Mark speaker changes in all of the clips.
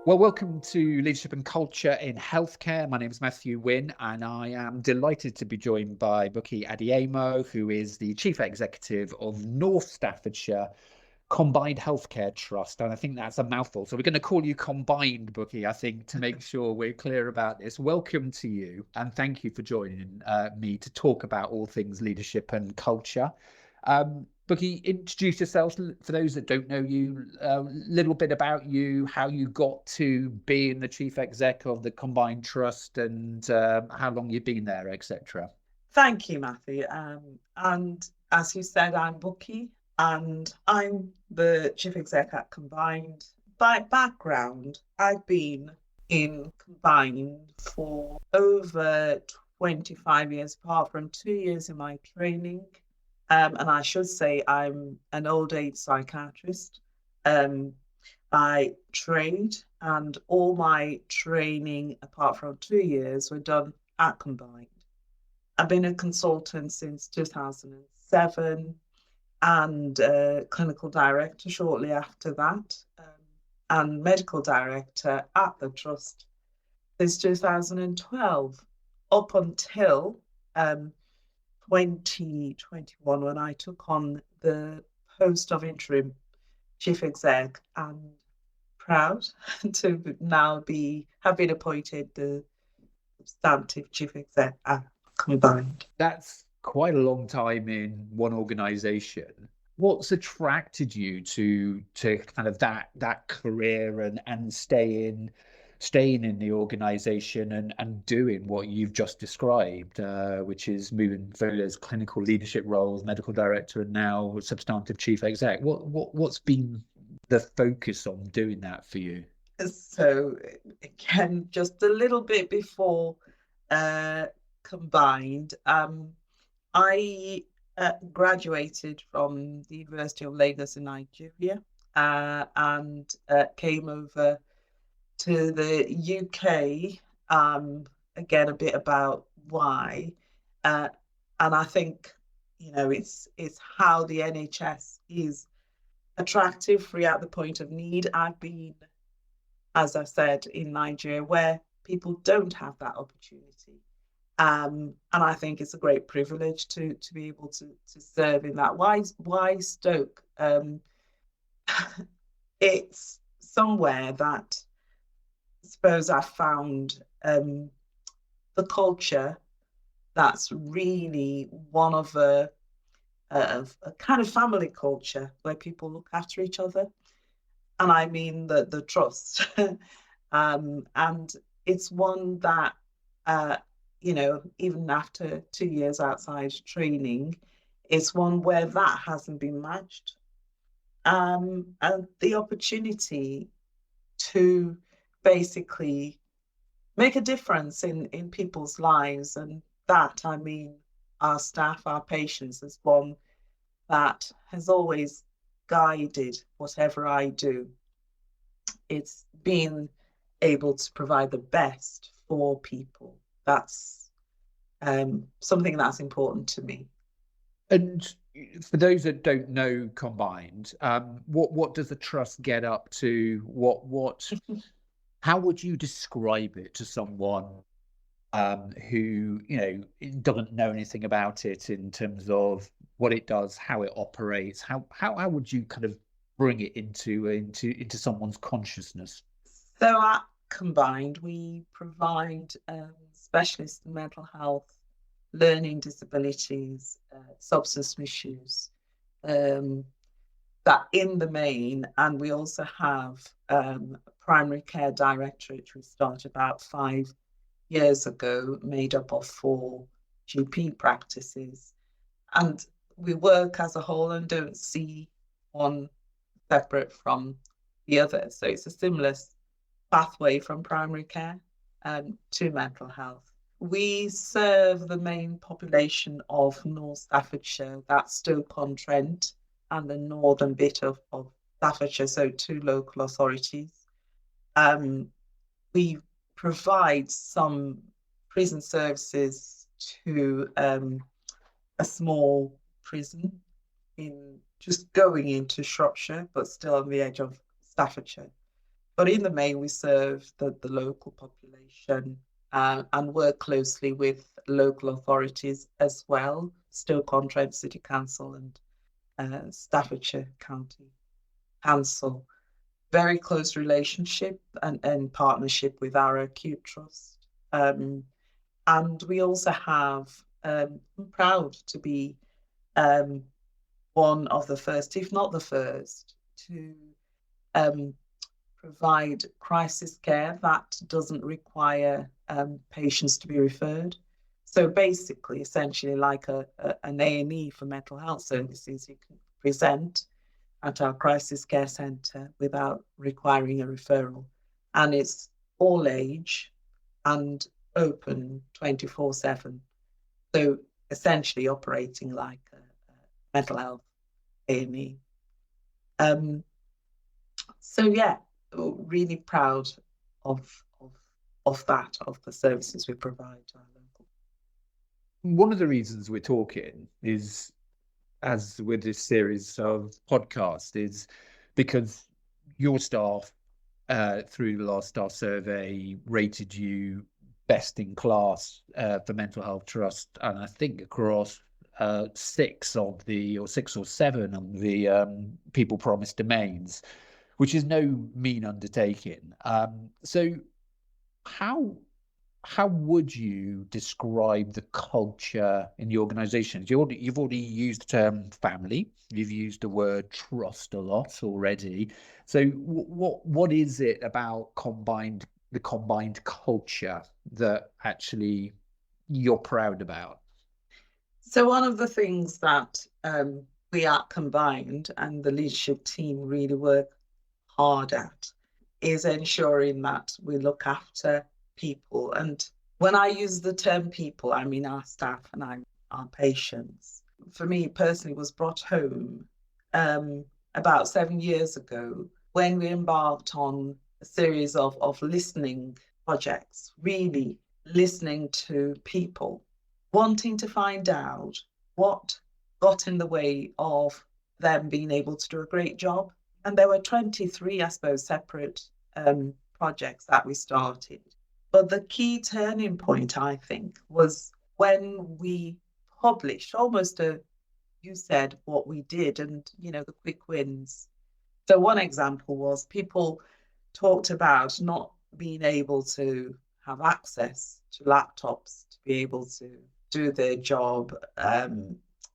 Speaker 1: Well, welcome to Leadership and Culture in Healthcare. My name is Matthew Winn, and I am delighted to be joined by Buki Adeyemo, who is the Chief Executive of North Staffordshire Combined Healthcare Trust. And I think that's a mouthful. So we're going to call you Combined, Buki, I think, to make sure we're clear about this. Welcome to you, and thank you for joining me to talk about all things leadership and culture. Buki, introduce yourself for those that don't know you, a little bit about you, how you got to being the chief exec of the Combined Trust, and how long you've been there, etc.
Speaker 2: Thank you, Matthew. And as you said, I'm Buki, and I'm the chief exec at Combined. By background, I've been in Combined for over 25 years, apart from 2 years in my training. And I should say I'm an old age psychiatrist by trade, and all my training, apart from 2 years, were done at Combined. I've been a consultant since 2007 and clinical director shortly after that, and medical director at the trust since 2012, up until 2021 when I took on the post of interim chief exec, and proud to now have been appointed the substantive chief exec at Combined.
Speaker 1: That's quite a long time in one organization. What's attracted you to kind of that career and staying in the organization and doing what you've just described, which is moving through those clinical leadership roles, medical director, and now substantive chief exec? What's been the focus on doing that for you?
Speaker 2: So again, just a little bit before Combined, I graduated from the University of Lagos in Nigeria, and came over to the UK. Again, a bit about why, and I think it's how the NHS is attractive free at the point of need. I've been, as I said, in Nigeria where people don't have that opportunity. And I think it's a great privilege to be able to serve in that. Why Stoke? It's somewhere that I suppose I found the culture that's really one of a kind of family culture where people look after each other. And I mean the trust. And it's one that even after 2 years outside training, it's one where that hasn't been matched. And the opportunity to basically make a difference in people's lives, and that, I mean, our staff, our patients, is one that has always guided whatever I do. It's being able to provide the best for people. That's something that's important to me.
Speaker 1: And for those that don't know Combined, what does the trust get up to? How would you describe it to someone who doesn't know anything about it in terms of what it does, how it operates? How would you kind of bring it into someone's consciousness?
Speaker 2: So at Combined, we provide specialist mental health, learning disabilities, substance misuse, that in the main. And we also have a primary care directorate we started about 5 years ago, made up of 4 GP practices. And we work as a whole and don't see one separate from the other. So it's a similar pathway from primary care to mental health. We serve the main population of North Staffordshire, that's Stoke-on-Trent, and the northern bit of Staffordshire, so 2 local authorities. We provide some prison services to a small prison in just going into Shropshire, but still on the edge of Staffordshire. But in the main, we serve the local population and work closely with local authorities as well, Stoke-on-Trent City Council and Staffordshire County Council. Very close relationship and partnership with our acute trust. And we also have, I'm proud to be one of the first, if not the first, to provide crisis care that doesn't require patients to be referred. So basically, essentially like an A&E for mental health services, you can present at our crisis care centre without requiring a referral. And it's all age and open 24/7. So essentially operating like a mental health A&E. So yeah, really proud of that, of the services we provide to our local.
Speaker 1: One of the reasons we're talking is, as with this series of podcasts, is because your staff, through the last staff survey, rated you best in class for mental health trust, and I think across 6 or 7 of the people promised domains, which is no mean undertaking. So how would you describe the culture in the organisation? You've already used the term family. You've used the word trust a lot already. So what is it about the combined culture that actually you're proud about?
Speaker 2: So one of the things that we at Combined and the leadership team really work hard at is ensuring that we look after people. And when I use the term people, I mean our staff and our patients. For me personally, was brought home about 7 years ago when we embarked on a series of listening projects, really listening to people, wanting to find out what got in the way of them being able to do a great job. And there were 23, I suppose, separate projects that we started. But the key turning point, I think, was when we published almost you said what we did and, the quick wins. So one example was people talked about not being able to have access to laptops to be able to do their job,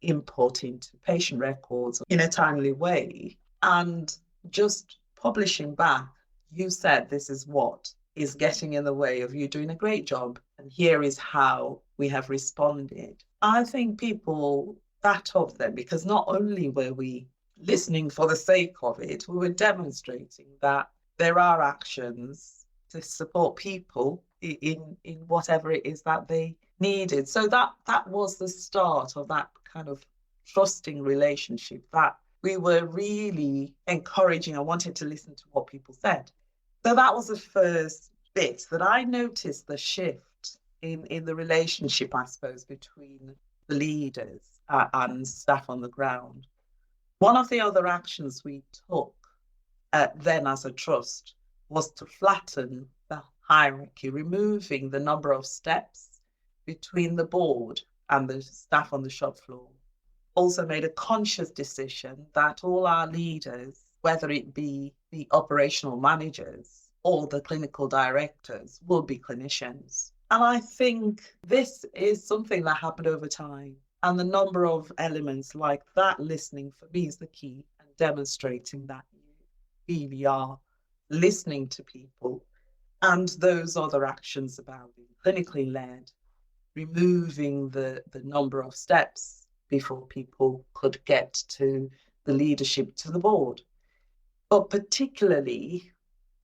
Speaker 2: input into patient records in a timely way. And just publishing back, you said this is what is getting in the way of you doing a great job. And here is how we have responded. I think people sat up then, because not only were we listening for the sake of it, we were demonstrating that there are actions to support people in whatever it is that they needed. So that was the start of that kind of trusting relationship that we were really encouraging. I wanted to listen to what people said. So that was the first bit that I noticed, the shift in the relationship, I suppose, between the leaders and staff on the ground. One of the other actions we took then as a trust was to flatten the hierarchy, removing the number of steps between the board and the staff on the shop floor. Also made a conscious decision that all our leaders, whether it be the operational managers or the clinical directors, will be clinicians. And I think this is something that happened over time. And the number of elements like that listening for me is the key, and demonstrating that you really are listening to people. And those other actions about being clinically led, removing the number of steps before people could get to the leadership, to the board. But particularly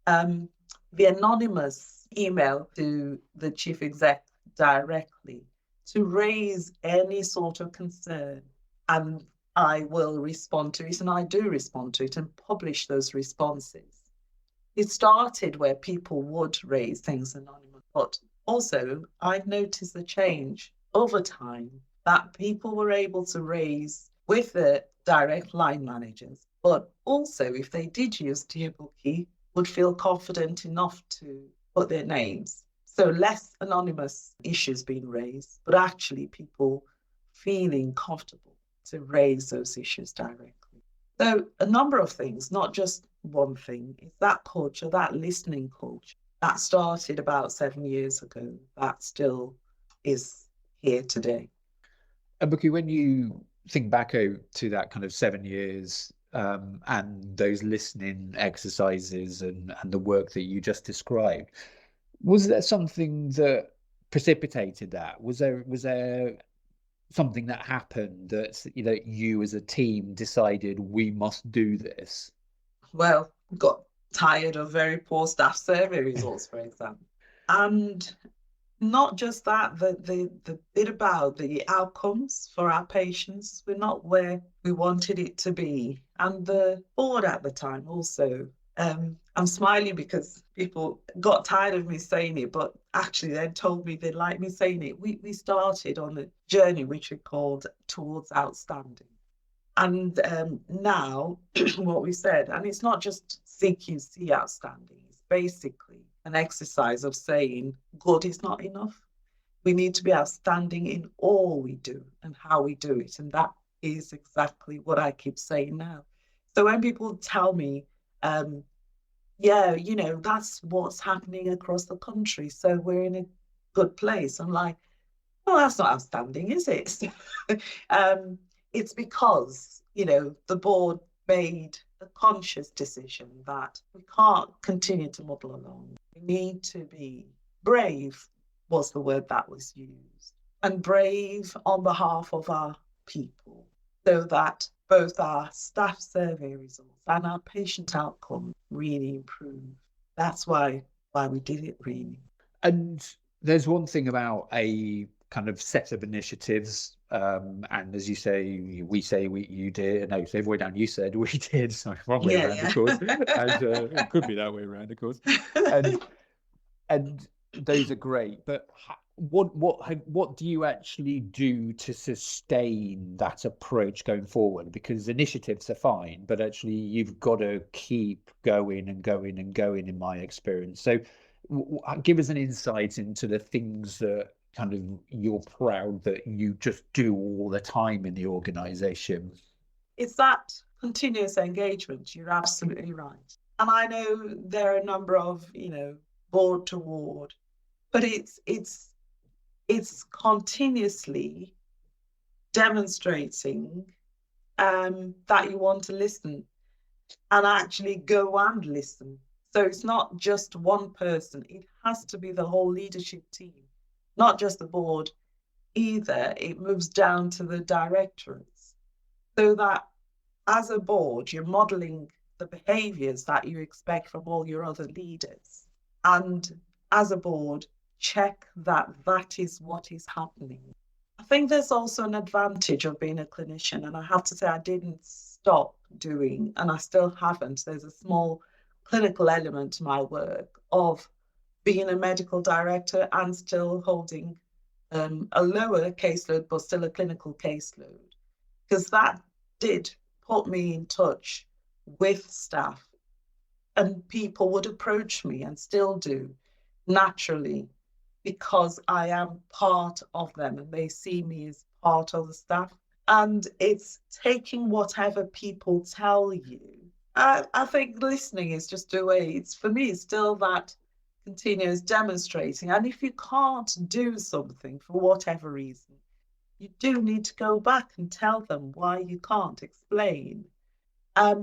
Speaker 2: the anonymous email to the chief exec directly to raise any sort of concern. And I will respond to it, and I do respond to it and publish those responses. It started where people would raise things anonymous, but also I've noticed the change over time that people were able to raise with the direct line managers, but also if they did use Dear Buki, would feel confident enough to put their names. So less anonymous issues being raised, but actually people feeling comfortable to raise those issues directly. So a number of things, not just one thing, is that culture, that listening culture that started about 7 years ago, that still is here today.
Speaker 1: And Buki, when you think back to that kind of 7 years and those listening exercises and the work that you just described, was there something that precipitated that? Was there something that happened that you as a team decided we must do this?
Speaker 2: Well, got tired of very poor staff survey results, for example. And not just that, the bit about the outcomes for our patients were not where we wanted it to be. And the board at the time also, I'm smiling because people got tired of me saying it, but actually they told me they liked me saying it. We started on a journey which we called Towards Outstanding. And now what we said, and it's not just CQC outstanding, it's basically an exercise of saying good is not enough. We need to be outstanding in all we do and how we do it. And that is exactly what I keep saying now. So when people tell me, yeah, that's what's happening across the country, so we're in a good place, I'm like, well, that's not outstanding, is it? It's because, the board made a conscious decision that we can't continue to muddle along. We need to be brave, was the word that was used, and brave on behalf of our people, so that both our staff survey results and our patient outcome really improve. That's why we did it, really.
Speaker 1: And there's one thing about a kind of set of initiatives, and as you say, you did. No, so everyone down, you said we did. Sorry, wrong way around, of course. And it could be that way around, of course. And those are great, but what do you actually do to sustain that approach going forward? Because initiatives are fine, but actually you've got to keep going and going and going, in my experience. So give us an insight into the things that kind of you're proud that you just do all the time in the organization.
Speaker 2: It's that continuous engagement. You're absolutely right. And I know there are a number of, board to ward, but it's continuously demonstrating that you want to listen and actually go and listen. So it's not just one person, it has to be the whole leadership team, not just the board either. It moves down to the directorates, so that as a board, you're modeling the behaviors that you expect from all your other leaders. And as a board, check that that is what is happening. I think there's also an advantage of being a clinician. And I have to say, I didn't stop doing, and I still haven't. There's a small clinical element to my work of being a medical director and still holding a lower caseload, but still a clinical caseload, because that did put me in touch with staff, and people would approach me, and still do, naturally, because I am part of them and they see me as part of the staff. And it's taking whatever people tell you. I think listening is just a way, it's for me, it's still that continuous demonstrating. And if you can't do something for whatever reason, you do need to go back and tell them why you can't, explain.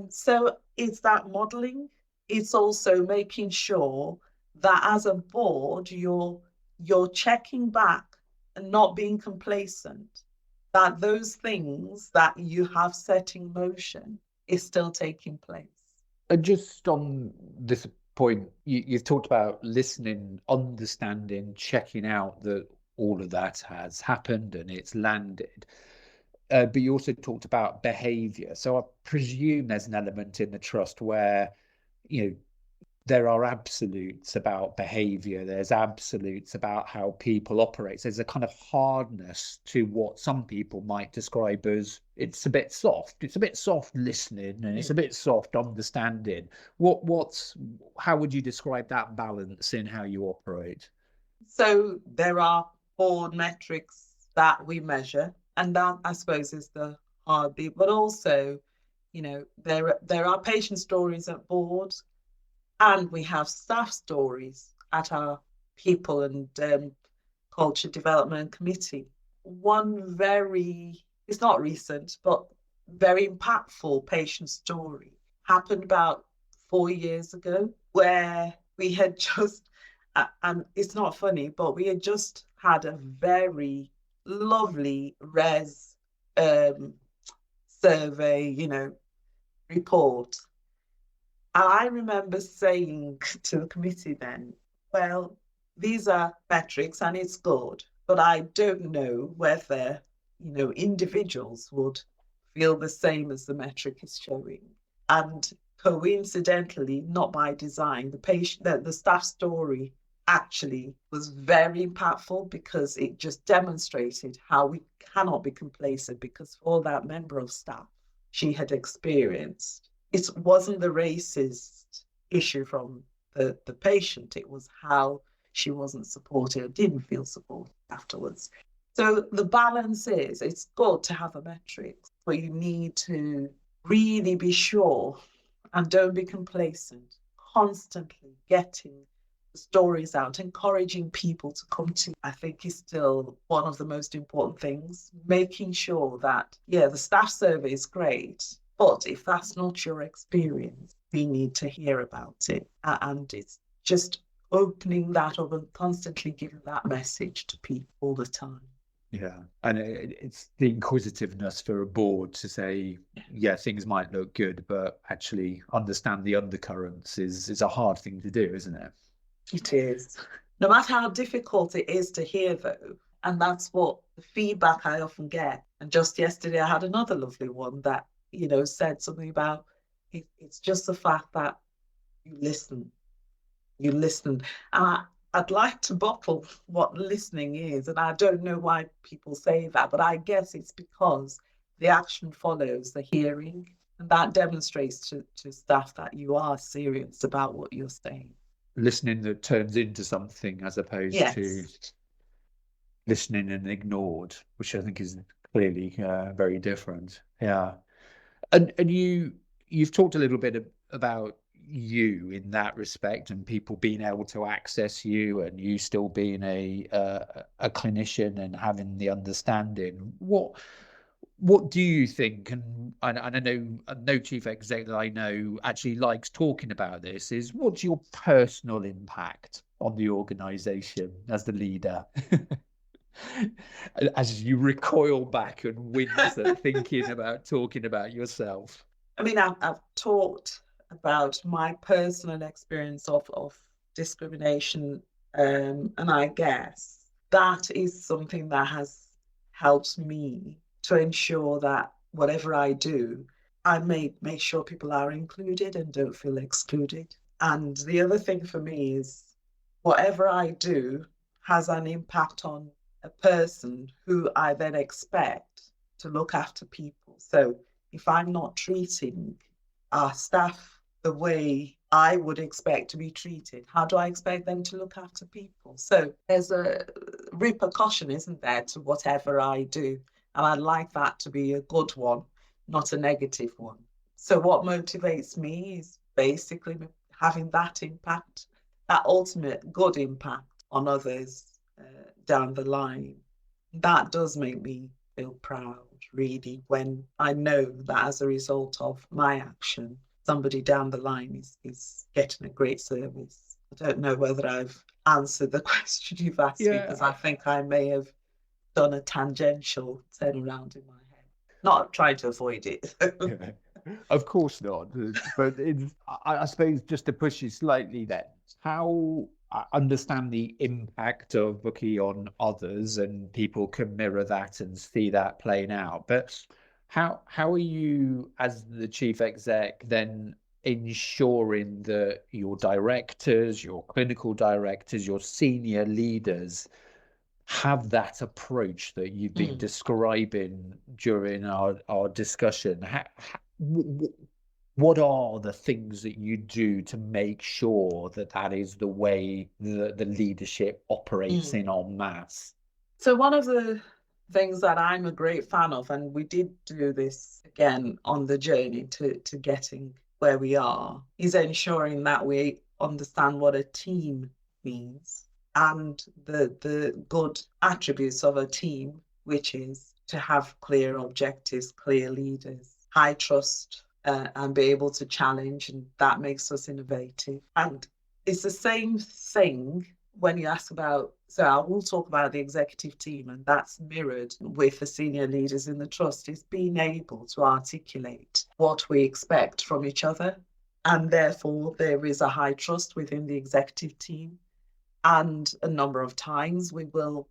Speaker 2: So it's that modeling. It's also making sure that as a board, you're checking back and not being complacent, that those things that you have set in motion is still taking place.
Speaker 1: And just on this point, you've talked about listening, understanding, checking out that all of that has happened and it's landed. But you also talked about behavior. So I presume there's an element in the trust where, there are absolutes about behavior, there's absolutes about how people operate. There's a kind of hardness to what some people might describe as it's a bit soft. It's a bit soft listening and it's a bit soft understanding. How would you describe that balance in how you operate?
Speaker 2: So there are 4 metrics that we measure, and that I suppose is the hard bit. But also, there are patient stories at board, and we have staff stories at our people and culture development committee. One it's not recent, but very impactful patient story happened about 4 years ago, where we had just, and it's not funny, but we had just had a very lovely res survey, report. And I remember saying to the committee then, well, these are metrics and it's good, but I don't know whether, individuals would feel the same as the metric is showing. And coincidentally, not by design, the staff story actually was very impactful because it just demonstrated how we cannot be complacent, because for that member of staff, she had experienced, it wasn't the racist issue from the patient, it was how she wasn't supported, didn't feel supported afterwards. So the balance is, it's good to have a metric, but you need to really be sure and don't be complacent, constantly getting the stories out, encouraging people to come to, I think, is still one of the most important things, making sure that, yeah, the staff survey is great, but if that's not your experience, we need to hear about it. And it's just opening that up and constantly giving that message to people all the time.
Speaker 1: Yeah, and it's the inquisitiveness for a board to say, yeah, things might look good, but actually understand the undercurrents is a hard thing to do, isn't it?
Speaker 2: It is. No matter how difficult it is to hear, though, and that's what the feedback I often get. And just yesterday, I had another lovely one that, said something about it's just the fact that you listen. You listen. And I'd like to bottle what listening is. And I don't know why people say that, but I guess it's because the action follows the hearing. And that demonstrates to staff that you are serious about what you're saying.
Speaker 1: Listening that turns into something as opposed to listening and ignored, which I think is clearly very different. Yeah. And you've talked a little bit about you in that respect, and people being able to access you, and you still being a clinician and having the understanding. What do you think? And I know no chief exec that I know actually likes talking about this. Is what's your personal impact on the organisation as the leader? As you recoil back and wince at thinking about talking about yourself.
Speaker 2: I mean, I've talked about my personal experience of discrimination, and I guess that is something that has helped me to ensure that whatever I do, I make sure people are included and don't feel excluded. And the other thing for me is whatever I do has an impact on a person who I then expect to look after people. So if I'm not treating our staff the way I would expect to be treated, how do I expect them to look after people? So there's a repercussion, isn't there, to whatever I do? And I'd like that to be a good one, not a negative one. So what motivates me is basically having that impact, that ultimate good impact on others down the line. That does make me feel proud, really, when I know that as a result of my action, somebody down the line is getting a great service. I don't know whether I've answered the question you've asked me, because I think I may have done a tangential turnaround in my head. Not trying to avoid it.
Speaker 1: Of course not. But I suppose just to push you slightly then, how I understand the impact of Buki on others, and people can mirror that and see that playing out. But how are you, as the chief exec, then ensuring that your directors, your clinical directors, your senior leaders have that approach that you've been describing during our discussion? What are the things that you do to make sure that that is the way the leadership operates in en masse?
Speaker 2: So one of the things that I'm a great fan of, and we did do this again on the journey to getting where we are, is ensuring that we understand what a team means and the good attributes of a team, which is to have clear objectives, clear leaders, high trust, and be able to challenge, and that makes us innovative. And it's the same thing when you ask about, so I will talk about the executive team, and that's mirrored with the senior leaders in the trust, is being able to articulate what we expect from each other. And therefore, there is a high trust within the executive team. And a number of times we will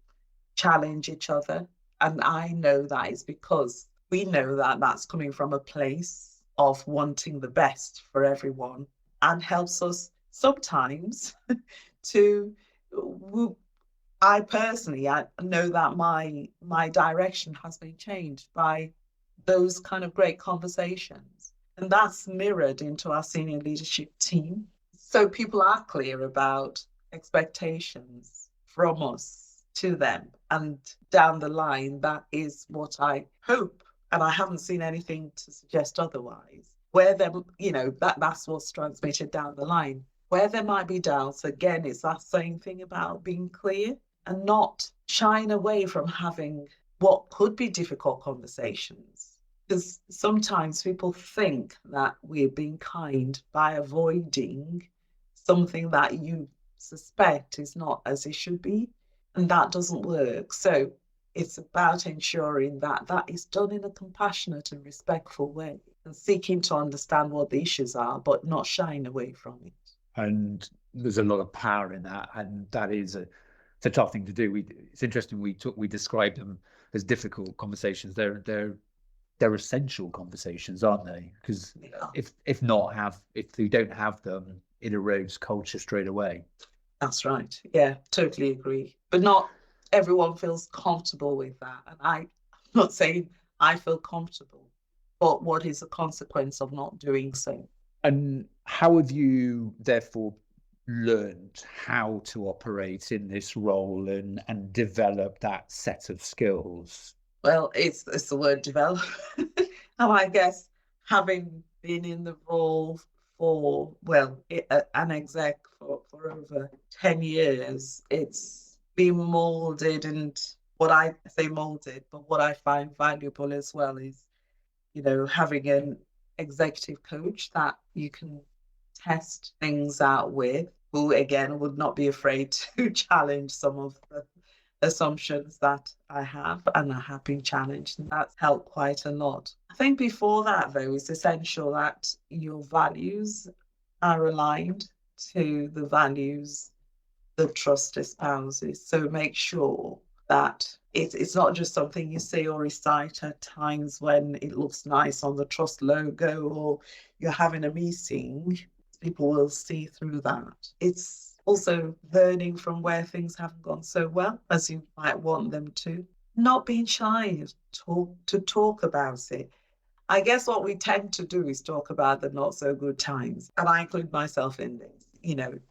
Speaker 2: challenge each other. And I know that is because we know that that's coming from a place of wanting the best for everyone, and helps us sometimes to, I personally, I know that my direction has been changed by those kind of great conversations. And that's mirrored into our senior leadership team. So people are clear about expectations from us to them. And down the line, that is what I hope. And I haven't seen anything to suggest otherwise. Where there, that's what's transmitted down the line. Where there might be doubts, again, it's that same thing about being clear and not shying away from having what could be difficult conversations. Because sometimes people think that we're being kind by avoiding something that you suspect is not as it should be, and that doesn't work. So it's about ensuring that that is done in a compassionate and respectful way, and seeking to understand what the issues are, but not shying away from it.
Speaker 1: And there's a lot of power in that, and that is it's a tough thing to do. It's interesting. We describe them as difficult conversations. They're essential conversations, aren't they? Because if you don't have them, it erodes culture straight away.
Speaker 2: That's right. Yeah, totally agree. But not everyone feels comfortable with that. And I'm not saying I feel comfortable, but what is the consequence of not doing so?
Speaker 1: And how have you therefore learned how to operate in this role and develop that set of skills?
Speaker 2: Well, it's the word develop. And I guess having been in the role for, an exec for over 10 years, it's been molded. And what I say molded, but what I find valuable as well is, having an executive coach that you can test things out with, who again would not be afraid to challenge some of the assumptions that I have, and I have been challenged, and that's helped quite a lot. I think before that, though, it's essential that your values are aligned to the values the trust espouses. So make sure that it's not just something you say or recite at times when it looks nice on the trust logo or you're having a meeting. People will see through that. It's also learning from where things haven't gone so well as you might want them to. Not being shy to talk about it. I guess what we tend to do is talk about the not so good times. And I include myself in this,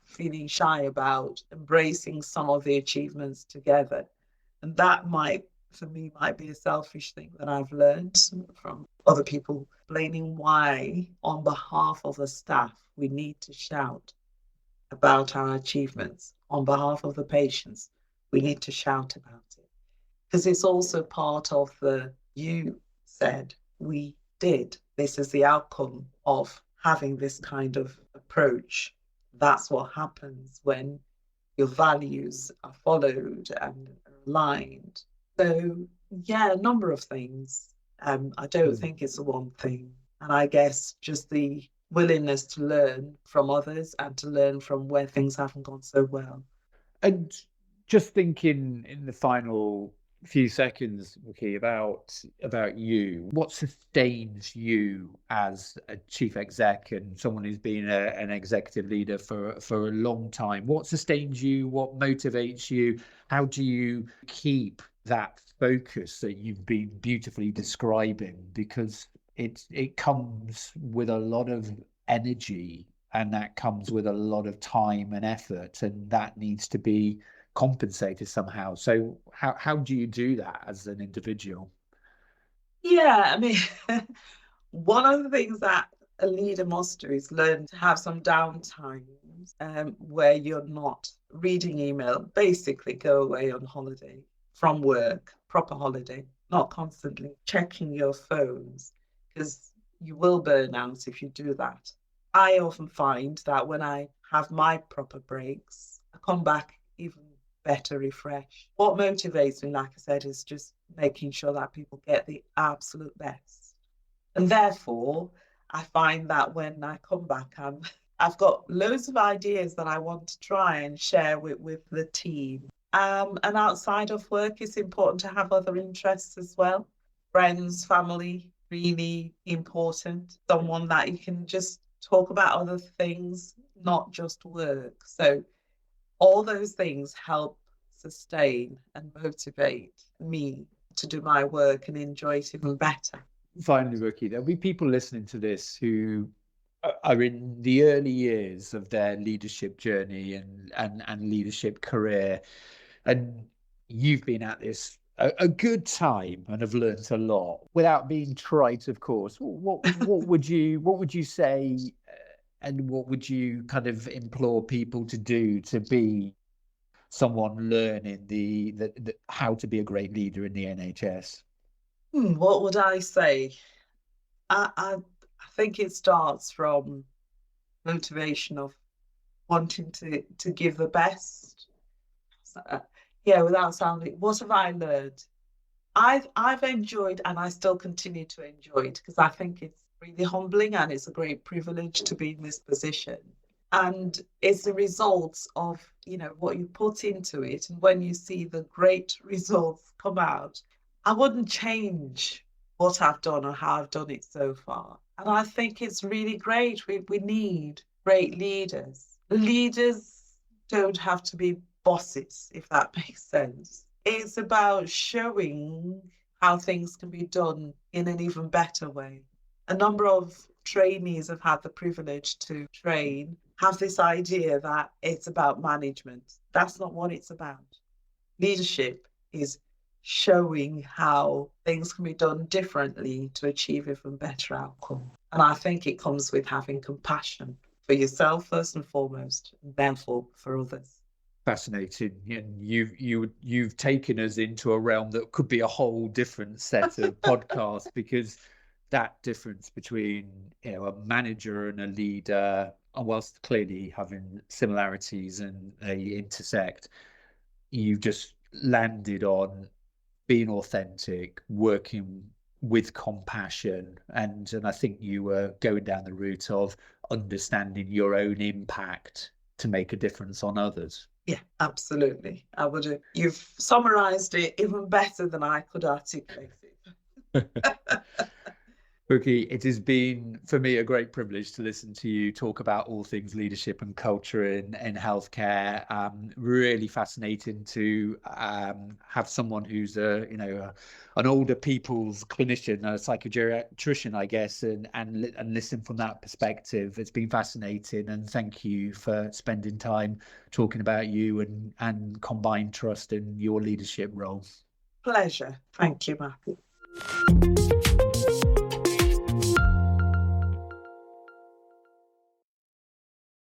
Speaker 2: feeling shy about embracing some of the achievements together. And that might be a selfish thing that I've learned from other people, explaining why on behalf of the staff, we need to shout about our achievements. On behalf of the patients, we need to shout about it. Because it's also part of you said, we did. This is the outcome of having this kind of approach. That's what happens when your values are followed and aligned. So, a number of things. I don't think it's the one thing. And I guess just the willingness to learn from others and to learn from where things haven't gone so well.
Speaker 1: And just thinking in the final few seconds, Buki, about you. What sustains you as a chief exec and someone who's been an executive leader for a long time? What sustains you? What motivates you? How do you keep that focus that you've been beautifully describing? Because it comes with a lot of energy, and that comes with a lot of time and effort, and that needs to be compensated somehow. So how do you do that as an individual?
Speaker 2: Yeah, I mean, one of the things that a leader must do is learn to have some downtime where you're not reading email. Basically, go away on holiday from work, proper holiday, not constantly checking your phones, because you will burn out if you do that. I often find that when I have my proper breaks, I come back even better refreshed. What motivates me, like I said, is just making sure that people get the absolute best. And therefore, I find that when I come back, I've got loads of ideas that I want to try and share with the team. And outside of work, it's important to have other interests as well. Friends, family, really important. Someone that you can just talk about other things, not just work. So all those things help sustain and motivate me to do my work and enjoy it even better.
Speaker 1: Finally, Rookie, there'll be people listening to this who are in the early years of their leadership journey and leadership career, and you've been at this a good time and have learned a lot. Without being trite, of course, what would you say, and what would you kind of implore people to do to be someone learning the how to be a great leader in the NHS?
Speaker 2: What would I say? I think it starts from motivation of wanting to give the best. Yeah, without sounding, what have I learned? I've enjoyed, and I still continue to enjoy it, because I think it's really humbling and it's a great privilege to be in this position. And it's the results of, what you put into it. And when you see the great results come out, I wouldn't change what I've done or how I've done it so far. And I think it's really great. We need great leaders. Leaders don't have to be bosses, if that makes sense. It's about showing how things can be done in an even better way. A number of trainees have had the privilege to train have this idea that it's about management. That's not what it's about. Leadership is showing how things can be done differently to achieve even better outcome. And I think it comes with having compassion for yourself first and foremost, and therefore for others.
Speaker 1: Fascinating, and you've taken us into a realm that could be a whole different set of podcasts, because that difference between a manager and a leader, and whilst clearly having similarities and they intersect, you've just landed on being authentic, working with compassion, and I think you were going down the route of understanding your own impact to make a difference on others.
Speaker 2: Yeah, absolutely. I would have. You've summarized it even better than I could articulate it.
Speaker 1: Buki, it has been for me a great privilege to listen to you talk about all things leadership and culture in healthcare. Really fascinating to have someone who's an older people's clinician, a psychiatrician, I guess, and listen from that perspective. It's been fascinating, and thank you for spending time talking about you and Combined Trust and your leadership role.
Speaker 2: Pleasure. Thank you, Matthew.